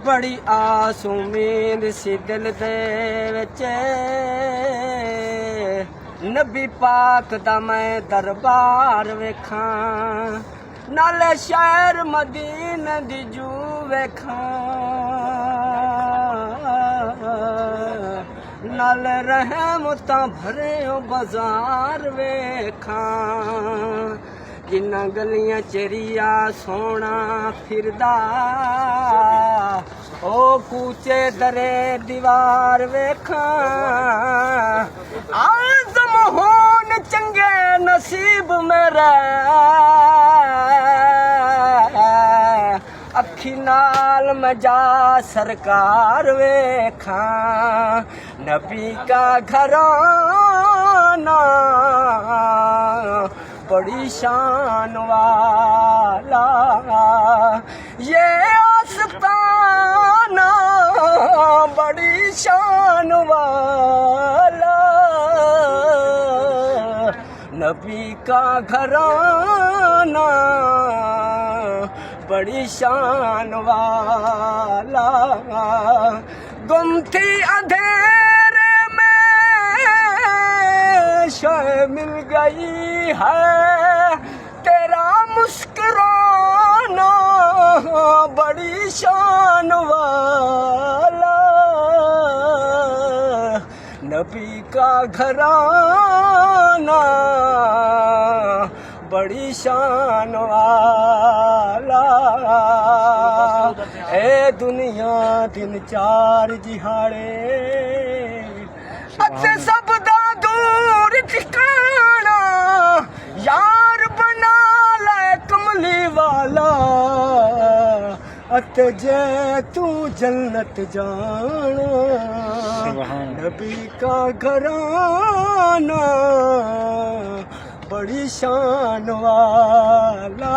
بڑی آس امید سی دل دے وچ نبی پاک دا میں دربار ویکھاں نالے شہر مدینے دی جو ویکھاں نالے رحمتاں بھرے بازار ویکھاں جنہ گلیاں چریا سونا پھردا او کوچے درے دیوار ویکھاں آزم ہون چنگے نصیب میرے اکھی نال میں جا سرکار ویکھاں نبی کا گھرانہ بڑی شان والا یہ آستانہ بڑی شان والا نبی کا گھرانہ بڑی شان والا گم تھی اندھیرے میں شے مل گئی ہے تیرا مسکرانا بڑی شان والا نبی کا گھرانہ بڑی شان والا اے دنیا دن چار جہاڑے اتے سب دا دور ٹھکانا یار بنا لے کملی والا اتے جے تو جنت جانا نبی کا گھرانہ بڑی شان والا